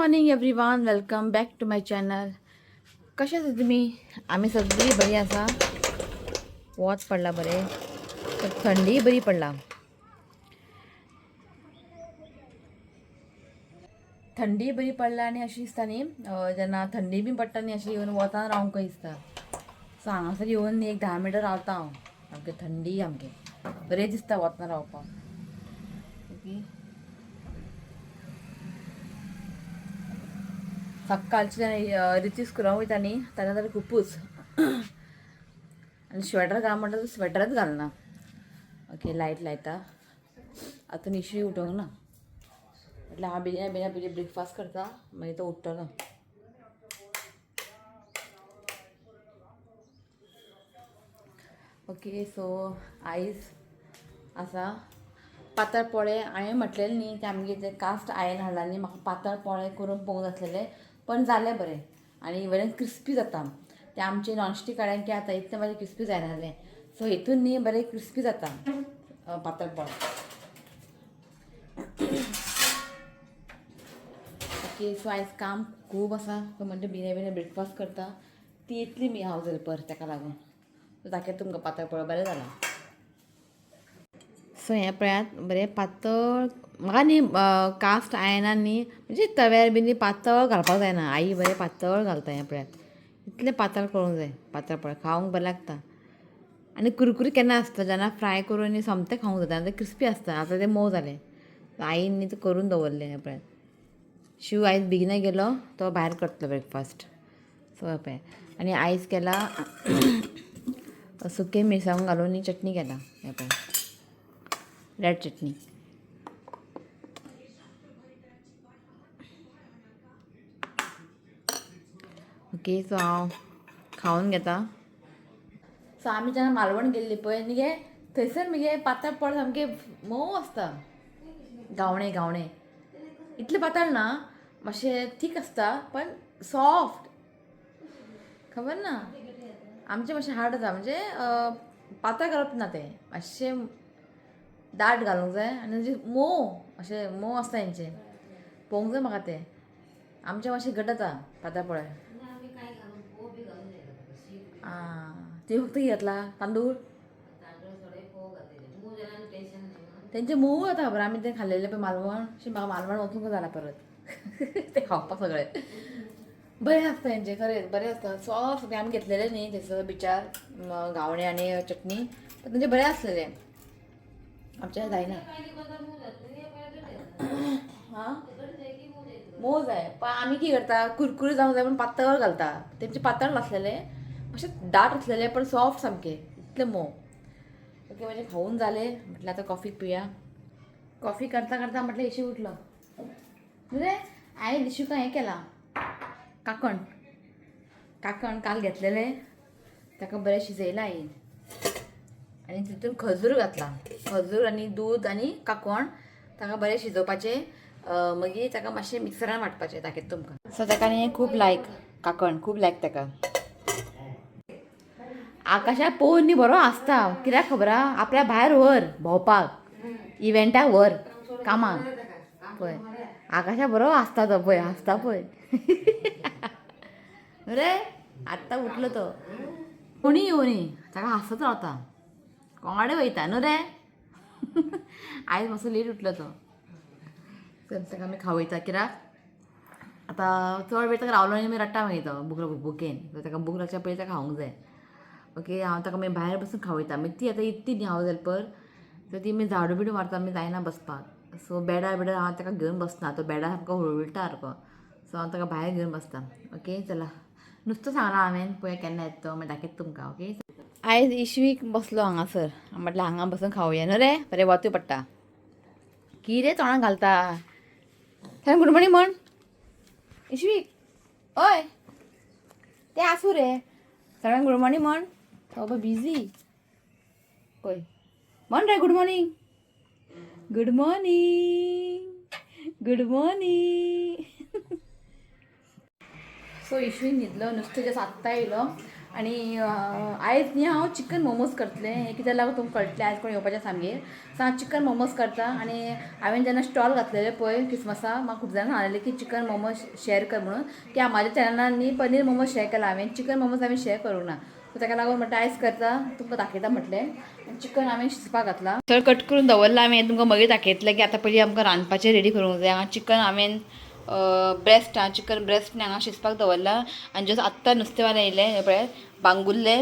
Morning everyone, welcome back to my channel. कशे आसा तुमी? आमी सगळीं बरी आसा. वोत पडला बरें, थंडी बरी पडला. थंडी बरी पडला आनी अशी दिसता न्ही जेन्ना थंडी बी पडटा न्ही अशी येवन वतान रावंक कशी दिसता. सो हांगासर येवन एक 10 मिनटां रावता हांव. सामकी थंडी सामकी बरें दिसता वतान रावपाक. ओके, सकाळचे रितीस स्कुलाक वयता न्ही तेन्ना तर खुपूच आनी स्वेटर घाल म्हणटा तर स्वेटरच घालना. ओके, लायट लायता. आतां इशू उठोंक ना म्हटल्यार हांव बेगीन ब्रेकफास्ट करता, मागीर तो उठटलो. ओके, सो आयज आसा पातळ पोळे. हांवें म्हटलेलें न्ही ते आमगे ते कास्ट आयन हाडला न्ही, म्हाका पातळ पोळे करून पळोवंक जाय आसलेले, पण जाले बरें आनी बरें क्रिस्पी जाता. ते आमचे नॉनस्टीक कड्यान कितें जाता इतलें बरें क्रिस्पी जायना जालें. सो हितून न्ही बरें क्रिस्पी जाता पातळ पोळे. ओके, सो आयज काम खूब आसा, सो म्हणजे बेगीन ब्रेकफास्ट करता. ती येतली मी हांव जर ताका लागून. सो दाखयता तुमकां पातळ पोळे बरें जाला. सो हें पळयात बरें पातळ. म्हाका न्ही कास्ट आयनान न्ही म्हणजे तव्यार बी न्ही पातळ घालपाक जायना. आई बरें पातळ घालता. हें पळयात इतलें पातळ करूंक जाय. पातळ पोळे खावंक बरें लागता आनी कुरकुरीत केन्ना आसता जेन्ना फ्राय करून न्ही सोमतें खावंक जाता आनी तें क्रिस्पी आसता. आतां तें मोव जालें. आईन न्ही तें करून दवरलें. हें पळयात शिव आयज बेगिना गेलो, तो भायर करतलो ब्रेकफास्ट. सो हें पळय आनी आयज केला सुके मिरसांग घालून चटणी केला. हें पळय रेड चटणी. ओके, सो हांव खावन घेता. सो आमी जेन्ना मालवण गेल्ली पळय न्ही थंयसर मगे पातळ पोळे सामके मोव आसता. गावणे इतले पातळ ना, मातशें थीक आसता पण सॉफ्ट. खबर ना, आमचें मातशें हार्ड आसा म्हणजे पातळ घालप ना, तें मातशें दाट घालूंक जाय आनी म्हणजे मोव आसता हेंचें. पळोवंक जाय म्हाका तें. आमचें मातशें घट जाता पातळ पोळे. ते फक्त घेतला तांदूळ तेंचे मोव जाता. खबर आमी तें खाल्लेलें पळय मालवण. म्हाका मालवण वचूंक जाला परत तें खावपाक सगळें बरें आसता. हेंचें खरेंच बरें आसता, सॉफ्ट. आमी घेतलेलें न्ही थंयसर बिचार गावणे आनी चटणी, पण तेंचें बरें आसलेलें. आमचें जायना. हां, मोव जाय पण आमी कितें करता कुरकुरीत जावंक जाय म्हणून पातळ घालता. तेंचें पातळ नासलेलें, मातशें दाट आसलेलें पण सॉफ्ट सामकें इतलें मोव. ओके, म्हणजे खावून जालें. म्हटल्यार आतां कॉफी पिवया. कॉफी करता करता म्हटल्यार इशू उठलो. रे हांवें इशूका हें केलां काकण काल घेतलेलें, ताका बरें शिजयलां आईन आनी तितून खजूर घातला. खजूर आनी दूद आनी काकण ताका बरें शिजोवपाचें. मागीर ताका मातशें मिक्सरान वांटपाचें. दाखयता तुमकां. सो ताका न्ही खूब लायक काकण, खूब लायक ताका. आकाशाक पळोवन न्ही बरो आसता. कित्याक खबर आहा, आपल्या भायर व्हर भोंवपाक, इव्हेंटाक व्हर, कामाक पळय आकाशाक बरो आसता तो. पळय आसता पळय रे आत्तां उठलो तो. कोणी येवनी ताका हांसत रावता. कोंगाडे वयता न्हू रे आयज मातसो लेट उठलो तो. ताका आमी खावयता. कित्याक आतां चड वेळ ताका रावलो न्ही मागीर रडटा मागीर तो भुकेन. सो ताका भूक लागच्या पयलीं ताका खावंक जाय. ओके, हांव ताका मागीर भायर बसून खावयता. मागीर ती आतां येतली न्ही हांव हेल्पर, सो ती मागीर झाडू बिडू मारता. मागीर जायना बसपाक. सो बेडार हांव ताका घेवन बसना. तो बेडार सामको हुळहुळटा सारको. सो हांव ताका भायर घेवन बसता. ओके, चला. नुस्तें सांगलां हांवें, पळय केन्ना येता तो मागीर दाखयता तुमकां. ओके, आयज इशवीक बसलो हांगासर. म्हटल्यार हांगा बसून खावया न्हू रे, बरें वोतूय पडटा. कितें तोंडाक घालता. थंय गूड मॉर्निंग म्हण इशवीक. हय तें आसूं रे, सगळ्यांक गूड मॉर्निंग म्हण. तो बिजी पळय. म्हण रे good morning. Good morning, good morning. So इशवीन न्हिदलो. नुस्तें जस्ट आत्तां येयलो आनी आयज न्ही हांव चिकन मोमोज करतलें. हें कित्याक लागून तुमकां कळटलें आयज कोण येवपाचें सामगेर. सो हांव चिकन मोमोज करता. आनी हांवें जेन्ना स्टॉल घातलेले पळय क्रिसमसा, म्हाका खूब जाणां सांगलेलें की चिकन मोमोज शेअर कर म्हणून. की म्हाज्या चॅनलान न्ही पनीर मोमोज शेअर केला हांवें, चिकन मोमोज हांवें शेअर करूंक ना. सो ताका लागून म्हटलें आयज करता, तुमकां दाखयता म्हटलें. चिकन हांवें शिजपाक घातलां. सगळें कट करून दवरलां हांवें. तुमकां मागीर दाखयतलें की आतां पयलीं आमकां रांदपाचें रेडी करूंक जाय. हांगा चिकन हांवें ब्रेस्ट चिकन ब्रेस्ट हांगा शिजपाक दवरला. आनी जस्ट आत्तां नुस्तेंवाले येयले हे पळय बांगुल्ले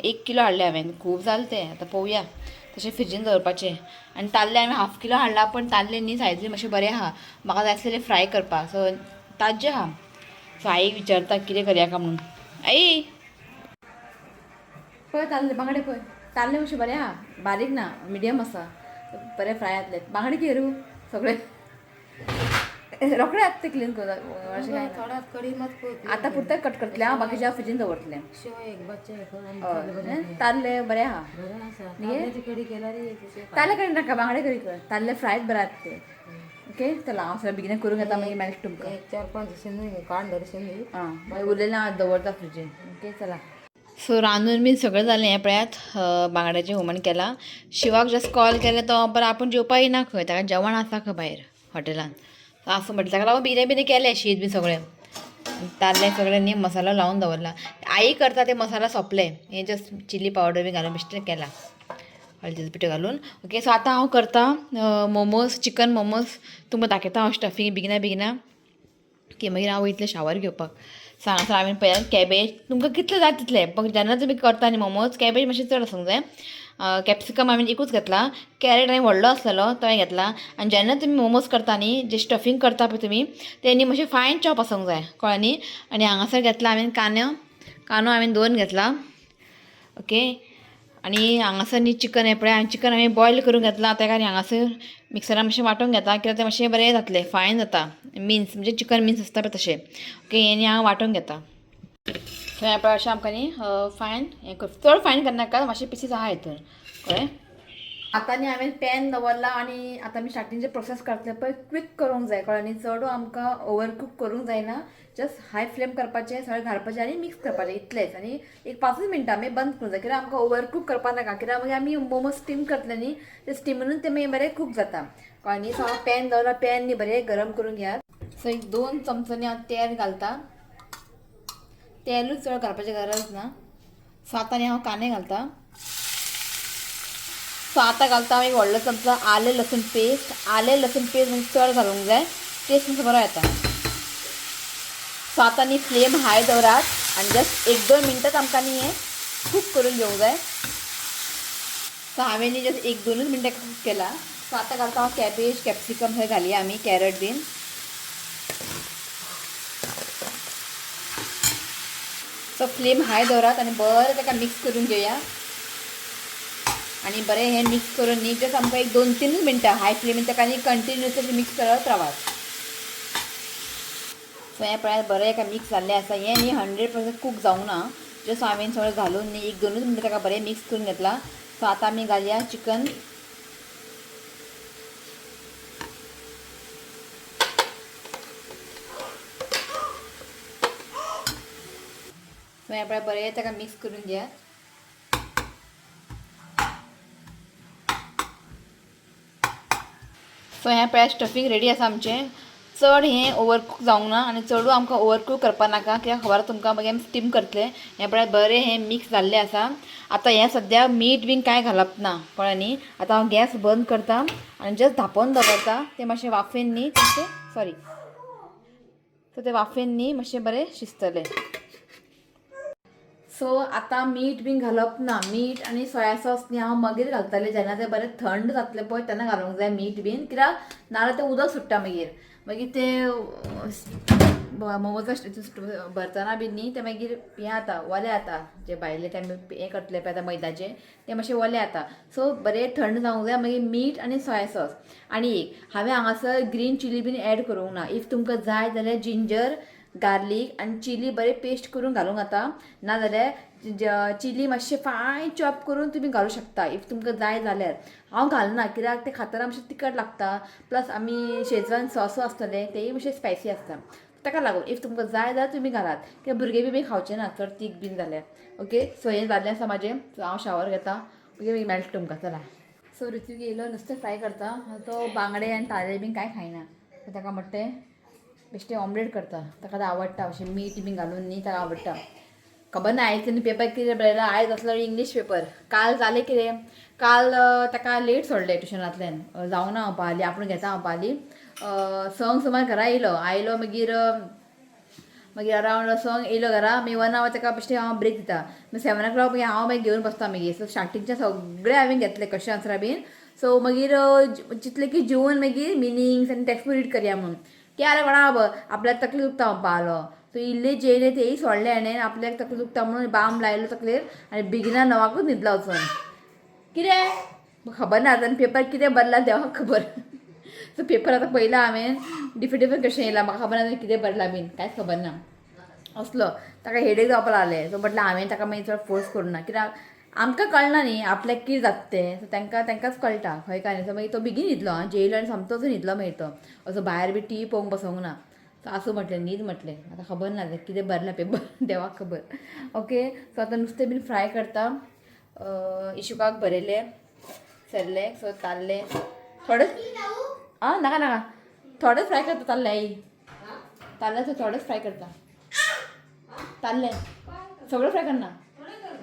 1 किलो हाडले हांवें. खूब जालें तें, आतां पळोवया. तशें फ्रिजीन दवरपाचें. आनी ताल्ले हांवें 1/2 किलो हाडला, पण ताल्ले न्ही सायजीन मातशें बरें आहा. म्हाका जाय आसलेले फ्राय करपाक. सो ताज्जे आहा. सो आईक विचारता कितें करया काय म्हणून. आई पळय ताल्ले बांगडे पळय. ताल्ले मातशे बरें आहा. बारीक ना, मिडियम आसा. बरें फ्राय जातले. बांगडे कितें सगळे रोखडे आतां क्लीन कर अशें काय थोडा कडी मत आतां पुरते कट करतले हांव, बाकीचे हांव फ्रिजीन दवरतलें. एक बच्चे ताल्ले बरें आहा. कडी केल्यार ताल्ले कडी नाका, बांगडे कडी कर. ताल्ले फ्रायच बरें आसता ते. ओके चला हांव सगळें बेगिना करून येता, मागीर मेळटा तुमकां. 4-5 दीस काण दर्शन आं मागीर उरलेलें हांव दवरता फ्रिजीन. ओके चला. सो रांदून बी सगळें जालें. हें पळयात बांगड्याचें हुमण केलां. शिवाक जस्ट कॉल केलें तो बरं आपूण जेवपा येना खंय, ताका जेवण आसा खंय भायर हॉटेलान. असं म्हटलं ताका लागून बिरें केलें शीत बी सगळें. ताल्ले सगळें न्ही मसालो लावन दवरला. आई करता ते मसाला सोंपले. हें जस्ट चिली पावडर बी घालून बेश्टें केलां, हळदीचो पिठो घालून. ओके सो आतां हांव करता मोमोज, चिकन मोमोज. तुमकां दाखयता हांव स्टफींग बेगिना की मागीर हांव वयतलें शावर घेवपाक. सांगासर हांवें पळयात कॅबेज तुमकां कितलें जाय तितलें, पण जेन्ना तुमी करता न्ही मोमोज कॅबेज मातशें चड आसूंक जाय. कॅप्सिकम हांवें एकूच घेतला. कॅरेट हांवें व्हडलो आसलेलो तो हांवें घेतला. आनी जेन्ना तुमी मोमोज करता न्ही, जे स्टफींग करता पळय तुमी, ते न्ही मातशें फायन चॉप आसूंक जाय, कळ्ळें न्ही. आनी हांगासर घेतला हांवें कांदो हांवें 2 घेतला. ओके आनी हांगासर न्ही चिकन हें पळय चिकन हांवें बॉयल करून घेतलां. ताका आनी हांगासर मिक्सरान मातशें वांटून घेता, कित्याक तें मातशें बरें जातलें, फायन जाता. मिन्स म्हणजे चिकन मिन्स आसता पळय तशें. ओके हें न्ही हांव वांटून घेता. सो हें पळय अशें आमकां न्ही फायन हें कर, चड फायन करनाका, मातशें पिसीस आहा हितून कळ्ळें. आतां न्ही हांवें पॅन दवरला आनी आतां आमी स्टार्टींग जे प्रोसेस करतले पळय क्वीक करूंक जाय, कळ्ळें न्ही. चड आमकां ओवर कूक करूंक जायना. जस्ट हाय फ्लेम करपाचें, सगळें घालपाचें आनी मिक्स करपाचें इतलेंच. आनी एक 5 मिनटां आमी बंद करूंक जाय, कित्याक आमकां ओवर कूक करपा नाका. कित्याक मागीर आमी मोमोज स्टीम करतले न्ही, ते स्टिमीनूच ते मागीर बरें कूक जाता, कळ्ळें न्ही. सो हांव पॅन दवरला, पॅन न्ही बरें गरम करून घेयात. सो एक 2 चमचांनी हांव तेल घालता. तेलूच चड घालपाची गरज ना. सो आतां न्ही हांव कांदे घालता. सो आतां घालता हांव एक व्हडलो चमचो आलें लसूण पेस्ट. आलें लसूण पेस्ट म्हणजे चड घालूंक जाय, टेस्ट मातसो बरो येता. सो आतां न्ही फ्लेम हाय दवरात आनी जस्ट 1-2 मिनटांच आमकां न्ही हें कूक करून घेवंक जाय. सो हांवें न्ही जस्ट 1-2 मिनटां कूक केला. सो आतां घालता हांव कॅबेज, कॅप्सिकम थंय घालया आमी, कॅरट बीन. सो फ्लेम हाय दवरात आनी बरें ताका मिक्स करून घेवया. आनी बरें हें मिक्स करून न्ही जस्ट आमकां एक 2-3 मिनटां हाय फ्लेमीन ताका न्ही कंटिन्युअसली मिक्स करत रावात. सो हें पळयात बरें एका मिक्स जाल्लें आसा. हें न्ही 100% कूक जावंक ना. जस्ट हांवें सगळें घालून न्ही 1-2 मिनटां ताका बरें मिक्स करून घेतला. सो आतां आमी घालया चिकन. सो हें पळय बरें ताका मिक्स करून घेया. सो हें पळय स्टफींग रेडी आसा आमचें. चड हें ओवरकूक जावंक ना आनी चडूय आमकां ओवरकूक करपा नाका, कित्याक खबर तुमकां मागीर आमी स्टीम करतले. हें पळय बरें हें मिक्स जाल्लें आसा. आतां हें सद्या मीठ बीन कांय घालप ना, कळ्ळें न्ही. आतां हांव गॅस बंद करता आनी जस्ट धांपोवन दवरता. तें मातशें वाफेन न्ही सॉरी सो तें वाफेन न्ही मातशें बरें शिजतलें. सो आतां मीठ बीन घालप ना. मीठ आनी सोया सॉस न्ही हांव मागीर घालतलें, जेन्ना तें बरें थंड जातलें पळय तेन्ना घालूंक जाय मीठ बीन. कित्याक नाजाल्यार तें उदक सुट्टा मागीर तें मोमोज भरतना बीन न्ही तें मागीर हें जाता, वलें जाता. जे भायले ते आमी हें करतले पळय आतां मैदाचे, ते मातशें वलें जाता. सो बरें थंड जावंक जाय. मागीर मीठ आनी सोया सॉस. आनी एक हांवें हांगासर ग्रीन चिली बीन एड करूंक ना. इफ तुमकां जाय जाल्यार जिंजर, गार्लीक आनी चिली बरें पेस्ट करून घालूंक जाता. नाजाल्यार चिली मातशें फायन चॉप करून तुमी घालूं शकता इफ तुमकां जाय जाल्यार. हांव घालना, कित्याक तें खातना मातशें तिखट लागता. प्लस आमी शेजवान सॉसू आसतलें तेंय मातशें स्पायसी आसता. ताका लागून इफ तुमकां जाय जाल्यार तुमी घालात कित्याक भुरगे बी खावचे ना चड तीख बीन जाल्यार ओके. सो हें जाल्लें आसा म्हाजें. सो हांव शावर घेता ओके. मेळटा तुमकां चला. सो ऋतू येयलो नुस्तें फ्राय करता. तो बांगडे आनी ताल्ले बीन कांय खायना. सो ताका म्हणटा बेश्टें ऑमलेट करता. ताका आतां आवडटा अशें मीठ बीन घालून न्ही ताका आवडटा. खबर ना आयज तेणी पेपर कितें बरयला. आयज असलो इंग्लीश पेपर. काल जालें कितें काल ताका लेट सोडलें ट्युशनांतल्यान जावना हांव पावली आपूण घेता हांव पावली. संक सुमार घरा आयलो मागीर अरावंड संक येयलो घरा. मागीर 1 आवर ताका बेश्टें हांव ब्रेक दिता. मागीर 7 o'clock मागीर हांव मागीर घेवन बसता मागीर. सो स्टार्टिंगचे सगळे हांवें घेतले क्वेश्चन आन्सरां बीन. सो मागीर चिंतलें की जेवन मागीर मिनिंग्स आनी टॅक्स्ट रीड करया म्हणून. क्या कोणा आपल्याक तकली दुखता हांव पावलो. सो इल्ले जेले तेय सोडले हाणें आपल्याक तकली दुखता म्हणून बाम लायलो तकलेर आनी बेगिना 9 न्हिदला वचून. कितें खबर ना आतां पेपर कितें बरला देवाक खबर. सो पेपर आतां पयला हांवें डिफरंट क्वेश्चन येयला. म्हाका खबर ना कितें बरला बीन कांयच खबर ना असलो. ताका हेडेक जावपा लागलें. सो म्हटल्यार हांवें ताका मागीर चड फोर्स करूं ना कित्याक आमकां कळना न्ही आपल्याक कितें जाता तें. सो तांकांच कळटा खंय काय न्ही. सो मागीर तो बेगीन न्हिदलो जेयलो आनी समतोच न्हिदलो मागीर तो असो भायर बी टी पळोवंक बसोंक ना. सो आसूं म्हटलें न्हीद म्हटलें. आतां खबर ना कितें बरला पेपर देवाक खबर ओके. सो आतां नुस्तें बीन फ्राय करता. इशुकाक बरयलें सरलें. सो ताल्लें थोडें नाका नाका थोडेंच फ्राय करता ताल्लें आई ताल्लें थोडेंच फ्राय करता. ताल्लें सगळें फ्राय करना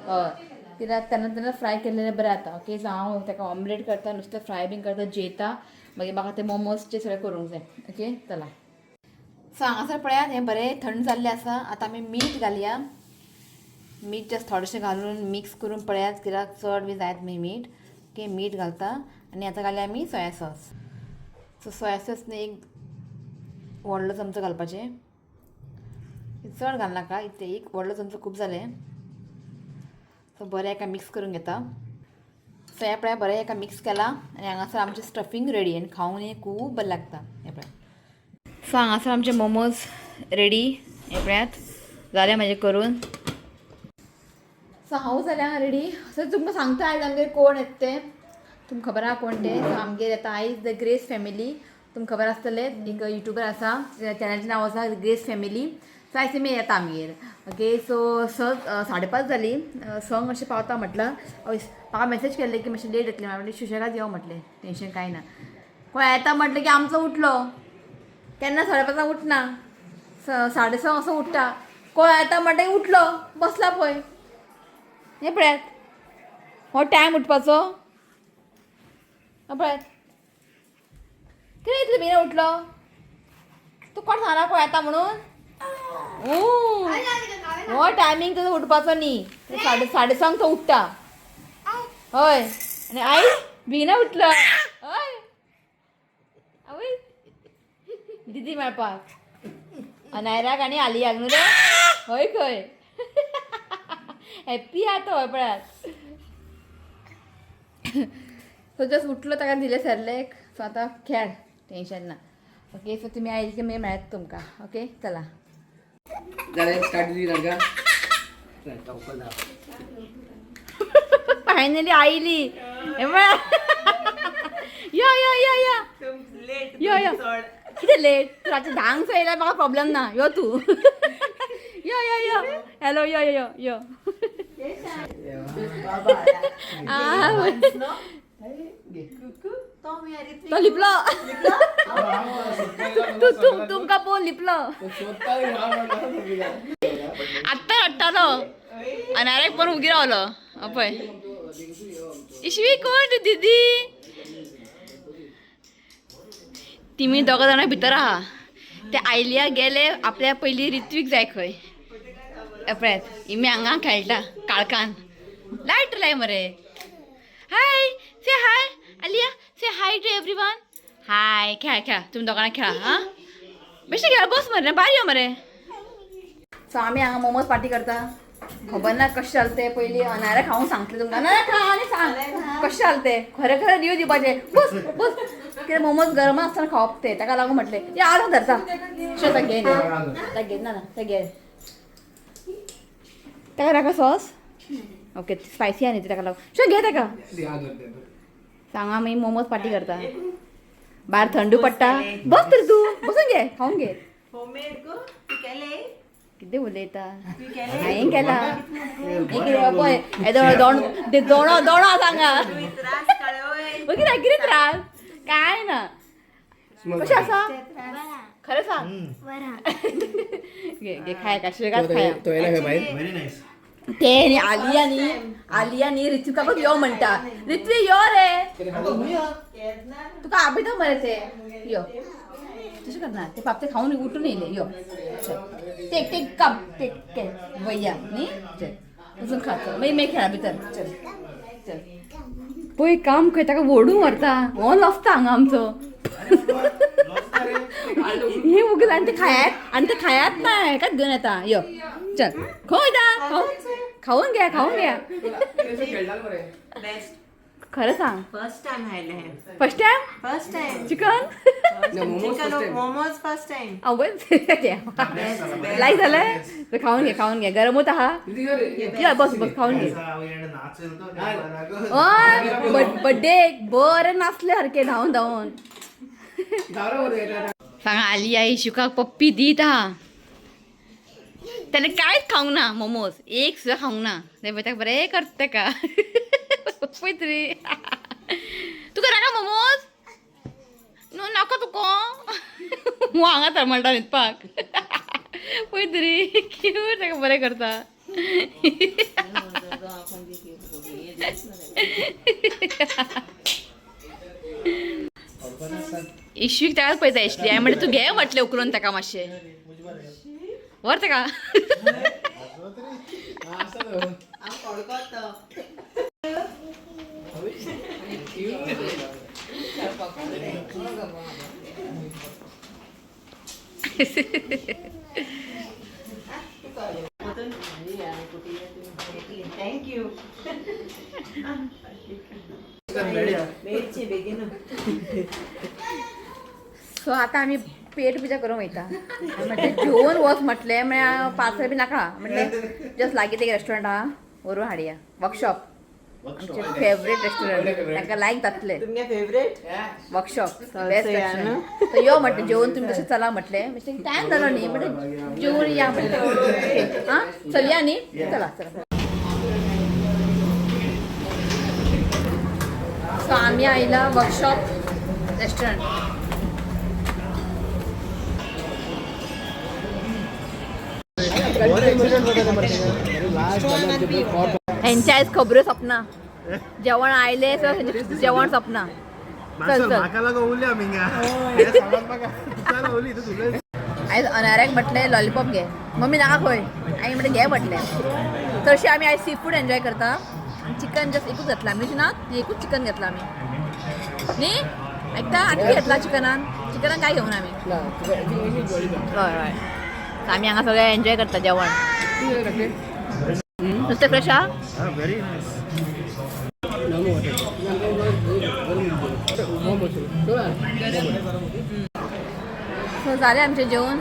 हय कित्याक तेन्ना फ्राय केल्लें बरें जाता ओके. सो हांव ताका ऑमलेट करता नुस्तें फ्राय बीन करता जेयता. मागीर म्हाका ते मोमोजचे सगळें करूंक जाय ओके. चला. सो हांगासर पळयात हें बरें थंड जाल्लें आसा. आतां आमी मीठ घालया. मीठ जस्ट थोडेंशें घालून मिक्स करून पळयात कित्याक चड बी जायत मागीर मीठ ओके. मीठ घालता आनी आतां घालया आमी soya sauce. So soya sauce न्ही एक व्हडलो चमचो घालपाचें. चड घालनाका एक व्हडलो चमचो खूब जालें. सो बरें एका मिक्स करून घेता. सो हे पळय बरें एका मिक्स केलां आनी हांगासर आमचें स्टफींग रेडी आनी खावून हें खूब बरें लागता. हें पळय. सो हांगासर आमचे मोमोज रेडी. हें पळयात जालें म्हाजें करून. सो हांव जाल्यार रेडी. सो तुमकां सांगता आयज आमगेर कोण येता ते तुमकां खबर आहा कोण ते. सो आमगेर येता आयज द ग्रेस फॅमिली. तुमकां खबर आसतलें एक युट्यूबर आसा चॅनलाचें नांव आसा ग्रेस फॅमिली. सो आयज तेमी येता आमगेर ओके. सो 5:30 जालीं. संक अशें पावता म्हटलं म्हाका मॅसेज केल्लें की मातशें लेट येतलें. म्हटलें सुशेगाद यो म्हटलें टेंशन कांय ना. कोण येता म्हटलें की आमचो उठलो केन्ना 5:30 उठना 6:30 असो उठटा. कोण येता म्हटलें की उठलो बसला पळय. हें पळयात हो टायम उठपाचो पळयात. कितें इतलें बेगीन उठलो तूं कोण सांगना कोण येता म्हणून. हो टायमींग तुजो उठपाचो न्ही. 6:30 तो उठटा हय. आनी आई बेगिना उठलो हय आवय दिदी मेळपाक अनायराक आनी आलियाक न्हू रे हय खंय. हॅप्पी आहा तो हय पळयात. सो जस्ट उठलो ताका दिलें सरलेक. सो आतां खेळ टेंशन ना ओके. सो तुमी आयज मागीर मेळत तुमकां ओके. चला फायनली आयली. या या या या यो यो कितें लेट रातचे 10 येयल्यार म्हाका प्रॉब्लेम ना. यो तूं यो यो यो हॅलो यो यो यो यो तो लिपलो तुमकां पळोवन लिपलो. आत्ता रडटालो अनारेक पण उगी रावलो पळय. इश्वी कोण दिदी तिमी दोग जाणां भितर आहा. ते आयलिया गेले आपल्या पयलीं रित्वीक जाय खंय पळयात. इमी हांगा खेळटा काळखान लायट लाय मरे. हाय से हाय आलिया से हाय टू एवरीवन. हाय खेळ खेळा तुमी दोगांना खेळा हां बेश्टें खेळ बस मरे भायर यो मरे. सो आमी हांगा मोमोज पार्टी करता. खबर ना कशें जालें तें पयलीं अनाऱ्या खावून सांगतलें तुमकां. ना खा आनी सांग कशें जालें तें. खरें खरें रिव्यू दिवपाचें बस बस. कितें मोमोज गरम आसतना खावप तें ताका लागून म्हटलें या आतां धरता. शो ताका घेयन ताका घेयना ना तें घे ताका नाका सॉस ओके. स्पायसी आहा न्ही ती ताका लागून शो घे ताका. सांगा मागीर मोमोज पार्टी करता. भायर थंड पडटा बस तर तूं बसून घे खावून घे किती उलयता हांवें केला दोणो सांगा कितें त्रास काय ना कशें आसा खरें सांग घे खाय का शिगात खाया व्हेरी नाईस. ते आलिया न्ही ऋतुकाक यो म्हणटा ऋतू यो रे तुका आबिता मरे ते यो तशें करना ते पापते खाऊन उठून येयले यो टेक टेक कप टेक वयया न्ही चल अजून खातो मागीर खेळा भितर चल चल पळय काम खंय ताका ओडून व्हरता हो लसता हांगा आमचो हे उगीच आनी ते खायात ना हेकाच घेवन येता यो चल खंय वयता खाऊन घ्या खरं सांग फर्स्ट टाइम खायले हैं. First time first time chicken chicken momos first time. Like झालंय तर खाऊन घ्या गरम होत हा या बस खाऊन घे बर्थडे बरं नाचले हरके धावून सांगा आली आई शुकाक पप्पी दीत हा त्याने कायच खाऊंक ना मोमोज एक सुद्धा खाऊंक ना ते ताका बरें करता का पळय तरी तुका नाका मोमोज नो नाका तुका हांगा तर म्हणटा न्हिदपाक पळय तरी क्यूट ताका बरें करता इश्वीक ताकाच पळयता इश्ली हांवें म्हणलें तूं घे म्हटलें उखलून ताका मातशें व्हर ताका थँक यू. सो आता आम्ही पेट पुजा करूंक वयता म्हटलें जेवून वच म्हटलें म्हळ्यार पार्सल बी नाका म्हटलें जस्ट लागीं एक रेस्टॉरंट आहा व्हरून हाडया वर्कशॉप आमचे फेवरेट रेस्टॉरंट तांकां लायक जातलें तुमगे फेवरेट वर्कशॉप चलते बेस्ट या न्हू? रेस्टॉरंट तर यो म्हटलें जेवून तुमी तशें चला म्हटलें मातशें टायम जालो न्ही म्हटलें जेवून या म्हटलें आं चल या न्ही चला चला सो आम्ही आयला वर्कशॉप रेस्टॉरंट हेंच्या आयज खबरो सपना जेवण आयले जेवण सपना चल आयज अनाऱ्याक म्हटलें लॉलीपॉप घे मम्मी नाका खंय आई म्हटलें घे म्हटलें तशें आमी आयज सी फूड एन्जॉय करता चिकन जस्ट एकूच घेतला आमी ना एकूच चिकन घेतला आमी न्ही एकदा आनी घेतला चिकनान काय घेवन आमी हय हय आमी हांगा सगळे एन्जॉय करता जेवण नुस्तें फ्रेश आहा व्हेरी नाईस. सो जालें आमचें जेवण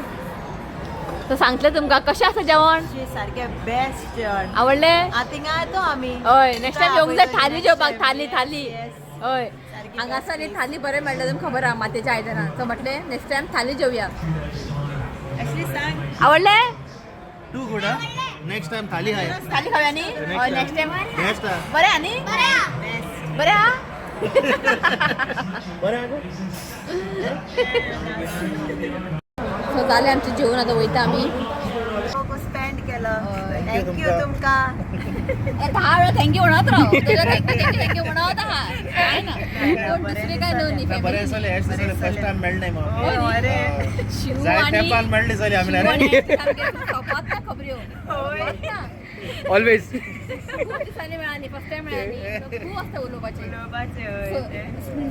सो सांगतलें तुमकां कशें आसा जेवण सारखे बेस्ट जेवण आवडलें आ थिंगा येतो आमी. हय नेक्स्ट टायम येवंक जाय थाली जेवपाक थाली Yes. हय हांगासर न्ही थाली बरें मेळटा तुमकां खबर आहा मातयेच्या आयदनान सो म्हटलें नेक्स्ट टायम थाली जेवया Actually सांग आवडलें टू गुड नेक्स्ट टाइम थाली खाय. थाली खावया न्ही हय नेक्स्ट टायम बेस्ट बरें आहा न्ही बरें आहा सो जालें आमचें जेवण आतां वयता आमी स्पेंड केलं. थँक्यू तुमकां. दहा वेळा थँक्यू म्हणत राव थँक्यू म्हणत आहा काय ना कोण दुसरे काय न्हू न्ही बरें दिसलें हेच दिसलें फर्स्ट टाइम मेळ्ळें म्हाका. अरे शिव जाय आणि तेंपान मेळ्ळें जाली आमी रे. खपात ना खबऱ्यो ऑलवेज खूप दिसांनी मेळाली फर्स्ट टाइम मेळाली खूप वाजता उलोवपाचें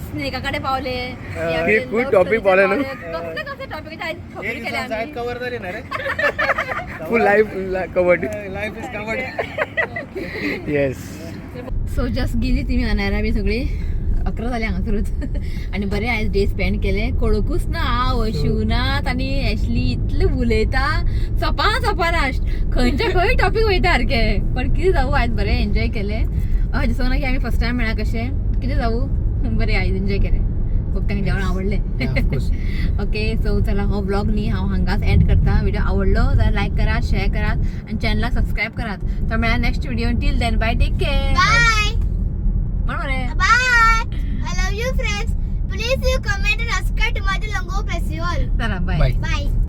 स्नेका कडेन पावले खूब टॉपिक पावले न्हू. कसले कसले टॉपिकाचे आयज खबरी एक केल्या दिसान जायत आमी कवर जाली ना रे. Full life covered life is covered. Yes. So just गेली तुम्ही अनारा बी सगळी 11 जाली हांगासरूच आनी बरें आयज डे स्पेंड केले कळकूच ना हांव शिवनाथ आनी एशली इतले उलयता सपा लास्ट खंयच्या खंय टॉपिक वयता सारके पण कितें जावं आयज बरें एन्जॉय केले अशें दिसोना की आमी फर्स्ट टायम मेळ्ळा कशें कितें जावं बरें आयज एन्जॉय केलें खूप तांकां जेवण आवडलें ओके सो चला हो ब्लॉग न्ही हांव हांगाच एंड करता व्हिडिओ आवडलो जाल्यार लायक करात शेअर करात आनी चॅनलाक सबस्क्राईब करात तर मेळ्या next video till then bye take care Bye. म्हण मरे Bye. I love you, friends. Please you comment and subscribe to my Longo Festival. चला बाय Bye. Bye.